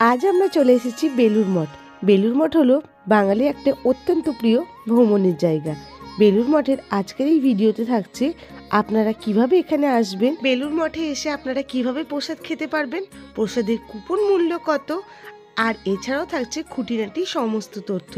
আজ আমরা চলে এসেছি বেলুর মঠ। বেলুর মঠ হলো বাঙালি একটা অত্যন্ত প্রিয় ভ্রমণের জায়গা। বেলুর মঠের আজকের এই ভিডিওতে থাকছে আপনারা কিভাবে এখানে আসবেন, বেলুর মঠে এসে আপনারা কিভাবে প্রসাদ খেতে পারবেন, প্রসাদের কুপন মূল্য কত, আর এছাড়াও থাকছে খুঁটিনাটি সমস্ত তথ্য।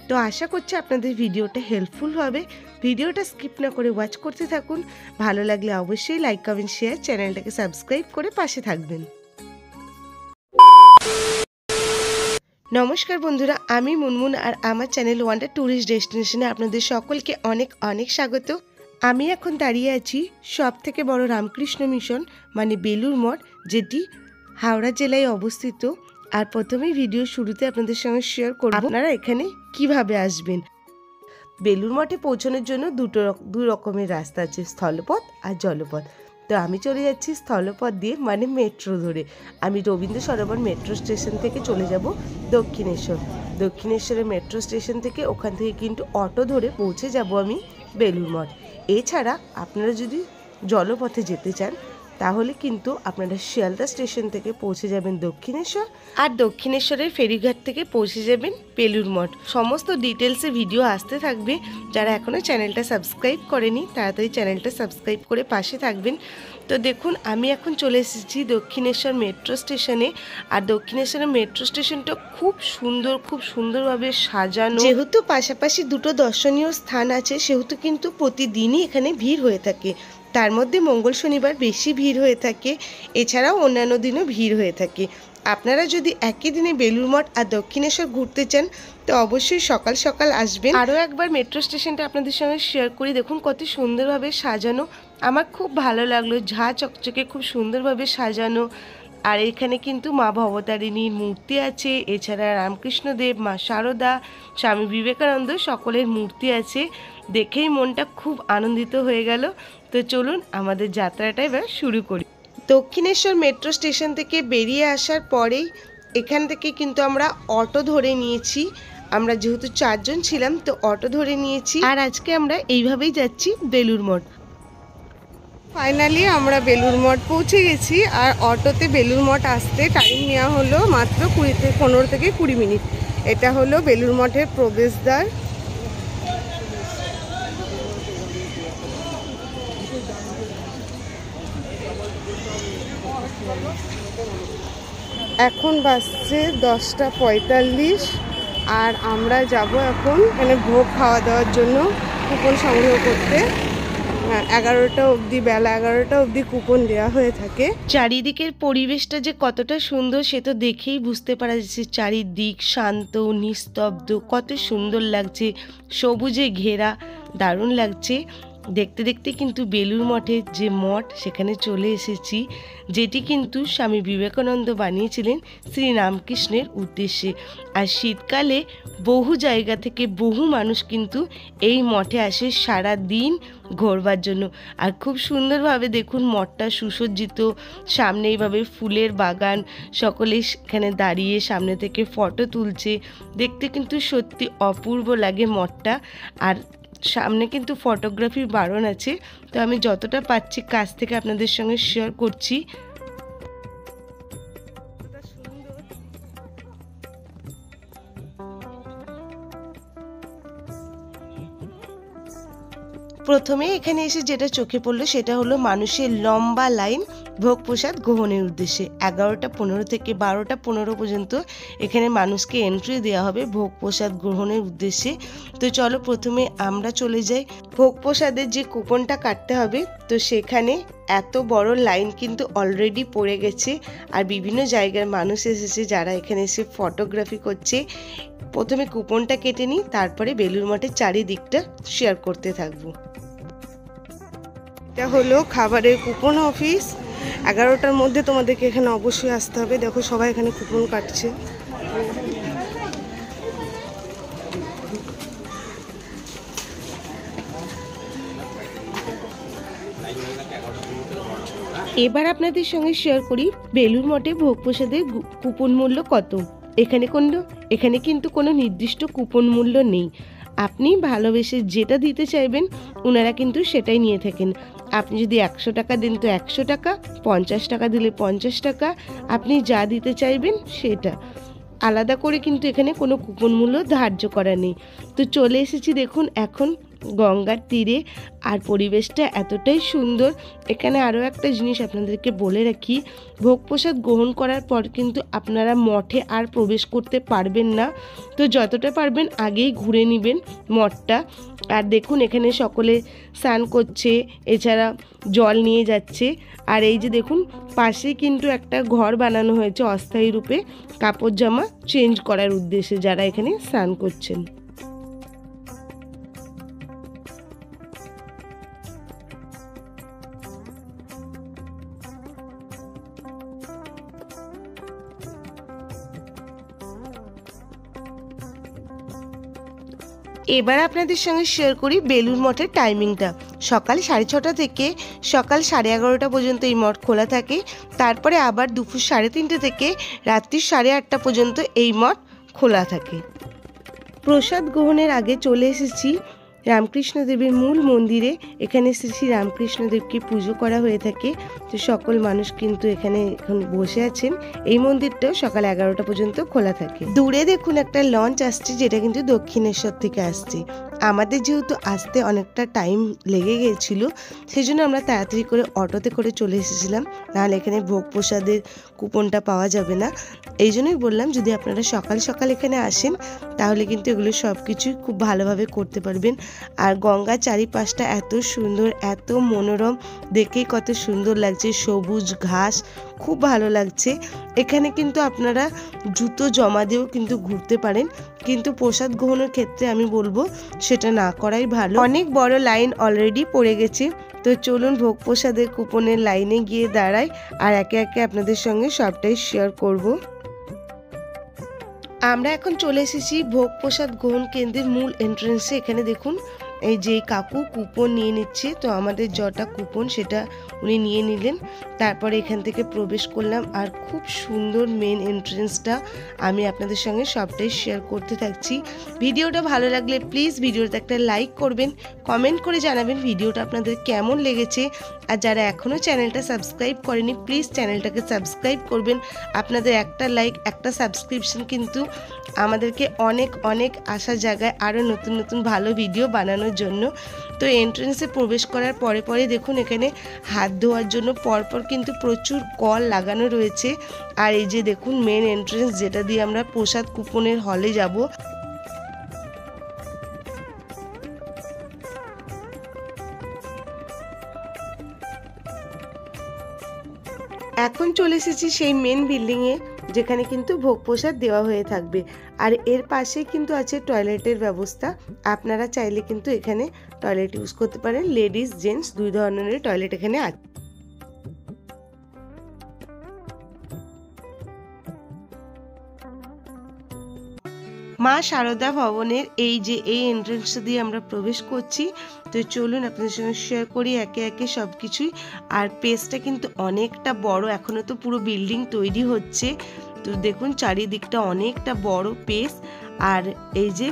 তো আশা করছি আপনাদের ভিডিওটা হেল্পফুল হবে। ভিডিওটা স্কিপ না করে ওয়াচ করতে থাকুন। ভালো লাগলে অবশ্যই লাইক কমেন্ট শেয়ার, চ্যানেলটাকে সাবস্ক্রাইব করে পাশে থাকবেন। নমস্কার বন্ধুরা, আমি মুনমুন আর আমার চ্যানেল ওয়ান্ডার ট্যুরিস্ট ডেস্টিনেশনে আপনাদের সকলকে অনেক অনেক স্বাগত। আমি এখন দাঁড়িয়ে আছি সব থেকে বড় রামকৃষ্ণ মিশন মানে বেলুর মঠ, যেটি হাওড়া জেলায় অবস্থিত। আর প্রথমেই ভিডিও শুরুতে আপনাদের সঙ্গে শেয়ার করব আপনারা এখানে কিভাবে আসবেন। বেলুর মঠে পৌঁছানোর জন্য দুই রকমের রাস্তা আছে, স্থলপথ আর জলপথ। তো আমি চলে যাচ্ছি স্থলপথ দিয়ে, মানে মেট্রো ধরে। আমি রবীন্দ্র সরোবর মেট্রো স্টেশন থেকে চলে যাব দক্ষিণেশ্বরের মেট্রো স্টেশন থেকে, ওখান থেকে কিন্তু অটো ধরে পৌঁছে যাব আমি বেলুর মঠ। এছাড়া আপনারা যদি জলপথে যেতে চান তাহলে কিন্তু আপনারা শিয়ালদা স্টেশন থেকে পৌঁছে যাবেন দক্ষিণেশ্বর, আর দক্ষিণেশ্বরের ফেরিঘাট থেকে পৌঁছে যাবেন বেলুর মঠ। সমস্ত ডিটেলসে ভিডিও আসতে থাকবে। যারা এখনও চ্যানেলটা সাবস্ক্রাইব করেনি তাড়াতাড়ি চ্যানেলটা সাবস্ক্রাইব করে পাশে থাকবেন। তো দেখুন, আমি এখন চলে এসেছি দক্ষিণেশ্বর মেট্রো স্টেশনে। আর দক্ষিণেশ্বরের মেট্রো স্টেশনটা খুব সুন্দরভাবে সাজানো। যেহেতু পাশাপাশি দুটো দর্শনীয় স্থান আছে, সেহেতু কিন্তু প্রতিদিনই এখানে ভিড় হয়ে থাকে। তার মধ্যে মঙ্গল শনিবার বেশি ভিড় হয়ে থাকে, এছাড়াও অন্যান্য দিনও ভিড় হয়ে থাকে। আপনারা যদি একই দিনে বেলুর মঠ আর দক্ষিণেশ্বর ঘুরতে চান তো অবশ্যই সকাল সকাল আসবেন। আরও একবার মেট্রো স্টেশনটা আপনাদের সঙ্গে শেয়ার করি। দেখুন কত সুন্দরভাবে সাজানো, আমার খুব ভালো লাগলো। ঝা চকচকে খুব সুন্দরভাবে সাজানো। আর এখানে কিন্তু মা ভবতারিণীর মূর্তি আছে, এছাড়া রামকৃষ্ণদেব, মা শারদা, স্বামী বিবেকানন্দ সকলের মূর্তি আছে। দেখেই মনটা খুব আনন্দিত হয়ে গেল। তো চলুন আমাদের যাত্রাটা এবার শুরু করি। দক্ষিণেশ্বর মেট্রো স্টেশন থেকে বেরিয়ে আসার পরেই এখান থেকে কিন্তু আমরা অটো ধরে নিয়েছি। আমরা যেহেতু 4 জন ছিলাম তো অটো ধরে নিয়েছি, আর আজকে আমরা এইভাবেই যাচ্ছি বেলুর মঠ। ফাইনালি আমরা বেলুর মঠ পৌঁছে গেছি। আর অটোতে বেলুর মঠ আসতে টাইম নেওয়া হলো মাত্র 15 থেকে 20 মিনিট। এটা হলো বেলুর মঠের প্রবেশদ্বার। এখন বাজছে 10:45 আর আমরা যাব এখন এখানে ভোগ খাওয়া দাওয়ার জন্য কুপন সংগ্রহ করতে। 11টা অবধি, বেলা 11টা অবধি কুপন দেওয়া হয়ে থাকে। চারিদিকের পরিবেশটা যে কতটা সুন্দর সে তো দেখেই বুঝতে পারা যাচ্ছে। চারিদিক শান্ত নিস্তব্ধ, কত সুন্দর লাগছে, সবুজে ঘেরা, দারুণ লাগছে। দেখতে দেখতে কিন্তু বেলুর মঠের যে মঠ সেখানে চলে এসেছি, যেটি কিন্তু স্বামী বিবেকানন্দ বানিয়েছিলেন শ্রী রামকৃষ্ণের উদ্দেশ্যে। আর শীতকালে বহু জায়গা থেকে বহু মানুষ কিন্তু এই মঠে আসে সারা দিন ঘোরবার জন্য। আর খুব সুন্দরভাবে দেখুন মঠটা সুসজ্জিত, সামনে এইভাবে ফুলের বাগান, সকলে এখানে দাঁড়িয়ে সামনে থেকে ফটো তুলছে। দেখতে কিন্তু সত্যি অপূর্ব লাগে মঠটা। আর সামনে কিন্তু ফটোগ্রাফির বারণ আছে, তো আমি যতটা পাচ্ছি কাছ থেকে আপনাদের সঙ্গে শেয়ার করছি। প্রথমে এখানে এসে যেটা চোখে পড়লো সেটা হলো মানুষের লম্বা লাইন ভোগ প্রসাদ গ্রহণের উদ্দেশ্যে। 11:15 থেকে 12:15 পর্যন্ত এখানে মানুষকে এন্ট্রি দেওয়া হবে ভোগ প্রসাদ গ্রহণের উদ্দেশ্যে। তো চলো প্রথমে আমরা চলে যাই। ভোগ প্রসাদের যে কুপনটা কাটতে হবে, তো সেখানে এত বড় লাইন কিন্তু অলরেডি পড়ে গেছে। আর বিভিন্ন জায়গার মানুষ এসেছে যারা এখানে এসে ফটোগ্রাফি করছে। প্রথমে কুপনটা কেটে নিই, তারপরে বেলুর মঠের চারিদিকটা শেয়ার করতে থাকবো। এটা হলো খাবারের কুপন অফিস। 11টার মধ্যে তোমাদেরকে এখানে অবশ্যই আসতে হবে। দেখো সবাই এখানে কুপন কাটছে। এবার আপনাদের সঙ্গে শেয়ার করি বেলুর মঠে ভোগ প্রসাদের কুপন মূল্য কত। এখানে কিন্তু কোনো নির্দিষ্ট কুপন মূল্য নেই। আপনি ভালোবেসে যেটা দিতে চাইবেন ওনারা কিন্তু সেটাই নিয়ে থাকেন। আপনি যদি 100 টাকা দেন তো 100 টাকা, 50 টাকা দিলে 50 টাকা, আপনি যা দিতে চাইবেন সেটা। আলাদা করে কিন্তু এখানে কোনো কুপন মূল্য ধার্য করা নেই। তো চলে এসেছি দেখুন এখন গঙ্গার তীরে, আর পরিবেশটা এতটাই সুন্দর। এখানে আরও একটা জিনিস আপনাদেরকে বলে রাখি, ভোগ প্রসাদ গ্রহণ করার পর কিন্তু আপনারা মঠে আর প্রবেশ করতে পারবেন না। তো যতটা পারবেন আগেই ঘুরে নেবেন মঠটা। আর দেখুন এখানে সকলে স্নান করছে, এছাড়া জল নিয়ে যাচ্ছে। আর এই যে দেখুন পাশেই কিন্তু একটা ঘর বানানো হয়েছে অস্থায়ী রূপে, কাপড় জামা চেঞ্জ করার উদ্দেশ্যে যারা এখানে স্নান করছেন। এবার আপনাদের সঙ্গে শেয়ার করি বেলুড় মঠের টাইমিংটা। সকাল 6:30 থেকে সকাল 11:30 পর্যন্ত এই মঠ খোলা থাকে। তারপরে আবার দুপুর 3:30 থেকে রাত্রি 8:30 পর্যন্ত এই মঠ খোলা থাকে। প্রসাদ গ্রহণের আগে চলে এসেছি রামকৃষ্ণ দেবের মূল মন্দিরে। এখানে শ্রী শ্রী রামকৃষ্ণ দেবকে পুজো করা হয়ে থাকে। তো সকল মানুষ কিন্তু এখানে এখন বসে আছেন। এই মন্দিরটাও সকাল 11টা পর্যন্ত খোলা থাকে। দূরে দেখুন একটা লঞ্চ আসছে, যেটা কিন্তু দক্ষিণেশ্বর থেকে আসছে। আমাদের যেহেতু আসতে অনেকটা টাইম লেগে গিয়েছিল, সেই জন্য আমরা তাড়াতাড়ি করে অটোতে করে চলে এসেছিলাম, নাহলে এখানে ভোগ প্রসাদের কুপনটা পাওয়া যাবে না। এই জন্যই বললাম যদি আপনারা সকাল সকাল এখানে আসেন তাহলে কিন্তু এগুলো সব কিছুই খুব ভালোভাবে করতে পারবেন। আর গঙ্গার চারিপাশটা এত সুন্দর, এত মনোরম, দেখেই কত সুন্দর লাগছে, সবুজ ঘাস, খুব ভালো লাগছে। এখানে কিন্তু আপনারা জুতো জমা দিয়েও কিন্তু ঘুরতে পারেন, কিন্তু প্রসাদ গ্রহণের ক্ষেত্রে আমি বলবো সেটা না করাই ভালো। অনেক বড় লাইন অলরেডি পড়ে গেছে। তো চলুন ভোগ প্রসাদের কুপনের লাইনে গিয়ে দাঁড়াই, আর একে একে আপনাদের সঙ্গে সবটাই শেয়ার করব। আমরা এখন চলে এসেছি ভোগ প্রসাদ গ্রহণ কেন্দ্রের মূল এন্ট্রেন্সে। এখানে দেখুন এই যে কাকু কুপন নিয়ে নিচ্ছে, তো আমাদের যটা কুপন সেটা উনি নিয়ে নিলেন। তারপরে এখান থেকে প্রবেশ করলাম, আর খুব সুন্দর মেন এন্ট্রেন্সটা আমি আপনাদের সঙ্গে সবটাই শেয়ার করতে থাকছি। ভিডিওটা ভালো লাগলে প্লিজ ভিডিওতে একটা লাইক করবেন, কমেন্ট করে জানাবেন ভিডিওটা আপনাদের কেমন লেগেছে। আর যারা এখনও চ্যানেলটা সাবস্ক্রাইব করেনি প্লিজ চ্যানেলটাকে সাবস্ক্রাইব করবেন। আপনাদের একটা লাইক, একটা সাবস্ক্রিপশন কিন্তু আমাদেরকে অনেক অনেক আশা জায়গায় আরও নতুন নতুন ভালো ভিডিও বানানোর জন্য। তো এন্ট্রেন্সে প্রবেশ করার পরে পরে দেখুন এখানে হাত ধোয়ার জন্য পরপর কিন্তু প্রচুর কল লাগানো রয়েছে। আর এই যে দেখুন মেন এন্ট্রেন্স, যেটা দিয়ে আমরা প্রসাদ কুপনের হলে যাব। এখন চলে এসেছি সেই মেন বিল্ডিংয়ে, যেখানে কিন্তু ভোগ প্রসাদ দেওয়া হয়ে থাকবে। আর এর পাশে কিন্তু আছে টয়লেটের ব্যবস্থা। আপনারা চাইলে কিন্তু এখানে টয়লেট ইউজ করতে পারেন। লেডিস জেন্টস দুই ধরনের টয়লেট এখানে আছে। মা শারদা ভবনের এই এন্ট্রেন্সটা দিয়ে আমরা প্রবেশ করছি। তো চলুন আপনাদের সঙ্গে শেয়ার করি একে একে সব কিছুই। আর পেজটা কিন্তু অনেকটা বড়, এখনও তো পুরো বিল্ডিং তৈরি হচ্ছে। তো দেখুন চারিদিকটা অনেকটা বড় পেজ। আর এই যে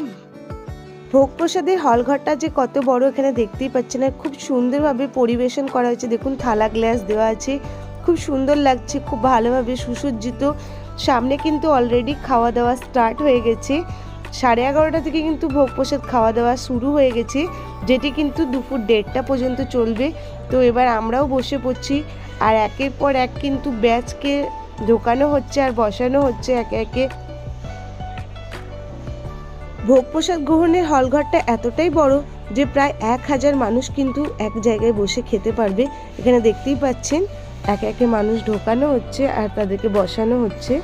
ভোগ প্রসাদের হলঘরটা যে কত বড় এখানে দেখতেই পাচ্ছেন, আর খুব সুন্দরভাবে পরিবেশন করা হয়েছে। দেখুন থালা গ্লাস দেওয়া আছে, খুব সুন্দর লাগছে, খুব ভালোভাবে সুসজ্জিত। সামনে কিন্তু অলরেডি খাওয়া দাওয়া স্টার্ট হয়ে গেছে। 11:30 থেকে কিন্তু ভোগ প্রসাদ খাওয়া দাওয়া শুরু হয়ে গেছে, যেটি কিন্তু দুপুর 1:30 পর্যন্ত চলবে। তো এবার আমরাও বসে পড়ছি, আর একের পর এক কিন্তু ব্যাচকে ঢোকানো হচ্ছে আর বসানো হচ্ছে একে একে। ভোগ প্রসাদ গ্রহণের হলঘরটা এতটাই বড় যে প্রায় 1000 মানুষ কিন্তু এক জায়গায় বসে খেতে পারবে। এখানে দেখতেই পাচ্ছেন একে একে মানুষ ঢোকানো হচ্ছে আর তাদেরকে বসানো হচ্ছে।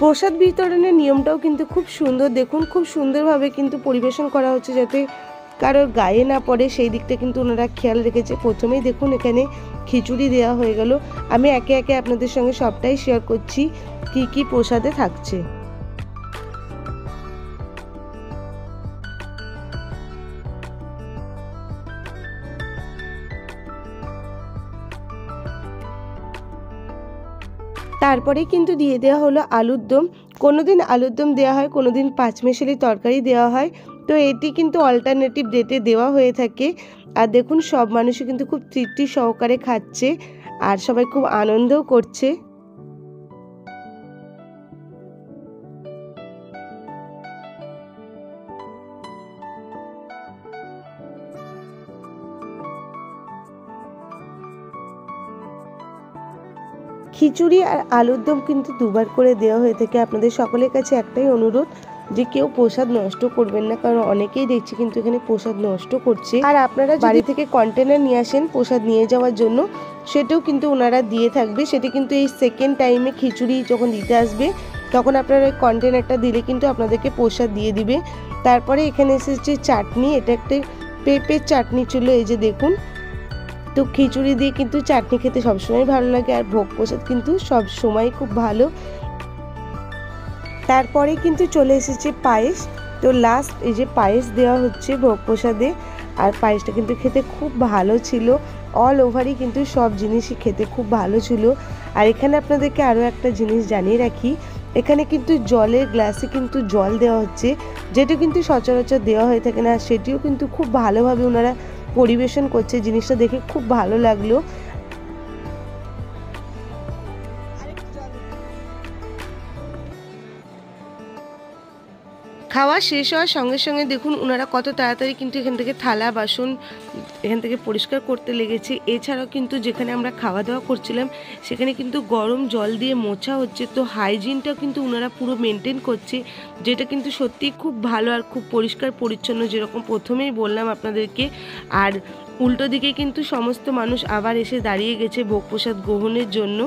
প্রসাদ বিতরণের নিয়মটাও কিন্তু খুব সুন্দর, দেখুন খুব সুন্দরভাবে কিন্তু পরিবেশন করা হচ্ছে যাতে কারোর গায়ে না পড়ে, সেই দিকটা কিন্তু ওনারা খেয়াল রেখেছে। প্রথমেই দেখুন এখানে খিচুড়ি দেওয়া হয়ে গেল। আমি একে একে আপনাদের সঙ্গে সবটাই শেয়ার করছি কি কি প্রসাদে থাকছে। তারপরে কিন্তু দিয়ে দেওয়া হলো আলুর দম। কোনোদিন আলুর দম দেওয়া হয়, কোনোদিন পাঁচমেশালি তরকারি দেওয়া হয়। তো এটি কিন্তু অল্টারনেটিভ ডেটে দেওয়া হয়ে থাকে। আর দেখুন সব মানুষই কিন্তু খুব তৃপ্তি সহকারে খাচ্ছে আর সবাই খুব আনন্দও করছে। খিচুড়ি আর আলুর দম কিন্তু দুবার করে দেওয়া হয়ে থাকে। আপনাদের সকলের কাছে একটাই অনুরোধ যে কেউ প্রসাদ নষ্ট করবেন না, কারণ অনেকেই দেখছি কিন্তু এখানে প্রসাদ নষ্ট করছে। আর আপনারা বাড়ি থেকে কন্টেনার নিয়ে আসেন প্রসাদ নিয়ে যাওয়ার জন্য, সেটাও কিন্তু ওনারা দিয়ে থাকবে। সেটা কিন্তু এই সেকেন্ড টাইমে খিচুড়ি যখন দিতে আসবে তখন আপনারা ওই কন্টেনারটা দিলে কিন্তু আপনাদেরকে প্রসাদ দিয়ে দিবে। তারপরে এখানে এসেছে চাটনি, এটা একটা পেঁপের চাটনি ছিল, এই যে দেখুন। তো খিচুড়ি দিয়ে কিন্তু চাটনি খেতে সবসময় ভালো লাগে, আর ভোগ প্রসাদ কিন্তু সব সময় খুব ভালো। তারপরে কিন্তু চলে এসেছে পায়েস। তো লাস্ট এই যে পায়েস দেওয়া হচ্ছে ভোগ প্রসাদে, আর পায়েসটা কিন্তু খেতে খুব ভালো ছিল। অল ওভারই কিন্তু সব জিনিসই খেতে খুব ভালো ছিল। আর এখানে আপনাদেরকে আরও একটা জিনিস জানিয়ে রাখি, এখানে কিন্তু জলের গ্লাসে কিন্তু জল দেওয়া হচ্ছে, যেটা কিন্তু সচরাচর দেওয়া হয়ে থাকে না। সেটিও কিন্তু খুব ভালোভাবে ওনারা পরিবেশন করছে, জিনিসটা দেখে খুব ভালো লাগলো। খাওয়া শেষ হওয়ার সঙ্গে সঙ্গে দেখুন ওনারা কত তাড়াতাড়ি কিন্তু এখান থেকে থালা বাসন এখান থেকে পরিষ্কার করতে লেগেছে। এছাড়াও কিন্তু যেখানে আমরা খাওয়া দাওয়া করছিলাম সেখানে কিন্তু গরম জল দিয়ে মোছা হচ্ছে। তো হাইজিনটাও কিন্তু ওনারা পুরো মেনটেন করছে, যেটা কিন্তু সত্যিই খুব ভালো আর খুব পরিষ্কার পরিচ্ছন্ন, যেরকম প্রথমেই বললাম আপনাদেরকে। আর উল্টো দিকে কিন্তু সমস্ত মানুষ আবার এসে দাঁড়িয়ে গেছে ভোগ প্রসাদ গ্রহণের জন্য।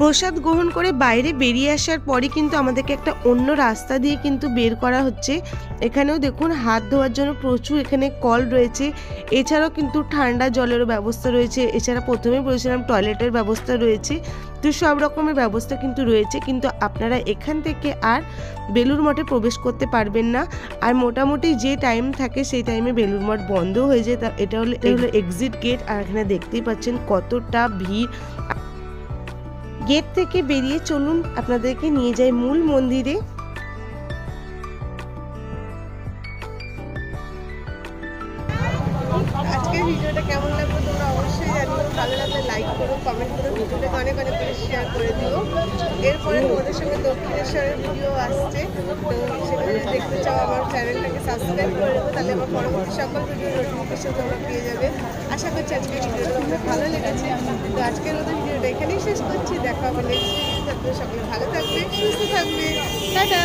প্রসাদ গ্রহণ করে বাইরে বেরিয়ে আসার পরে কিন্তু আমাদেরকে একটা অন্য রাস্তা দিয়ে কিন্তু বের করা হচ্ছে। এখানেও দেখুন হাত ধোয়ার জন্য প্রচুর এখানে কল রয়েছে, এছাড়াও কিন্তু ঠান্ডা জলেরও ব্যবস্থা রয়েছে। এছাড়া প্রথমেই বলেছিলাম টয়লেটের ব্যবস্থা রয়েছে। তো সব রকমের ব্যবস্থা কিন্তু রয়েছে, কিন্তু আপনারা এখান থেকে আর বেলুড় মঠে প্রবেশ করতে পারবেন না। আর মোটামুটি যে টাইম থাকে সেই টাইমে বেলুড় মঠ বন্ধ হয়ে যায়। এটা হলো এক্সিট গেট, আর এখানে দেখতেই পাচ্ছেন কতটা ভিড়। গেট থেকে বেরিয়ে চলুন আপনাদেরকে নিয়ে যাই মূল মন্দিরে। আজকের ভিডিওটা কেমন লাগলো তোমরা অবশ্যই জানিও। ভালো লাগলে লাইক করো, কমেন্ট করো, ভিডিওটাকে অনেক অনেক করে শেয়ার করে দিও। এরপরে তোমাদের সঙ্গে দক্ষিণেশ্বরের ভিডিও আসছে, তো সেটা যদি দেখতে চাও আমার চ্যানেলটাকে সাবস্ক্রাইব করে দেবো, তাহলে আমার পরবর্তী সকল ভিডিও নোটিফিকেশন তোমরা পেয়ে যাবে। আশা করছি আজকের ভিডিওটা তোমাদের ভালো লেগেছে। তো আজকের মতো ভিডিওটা এখানেই শেষ করছি, দেখা হবে নেক্সট ভিডিও। সকলে ভালো থাকবে, সুস্থ থাকবে, টাটা।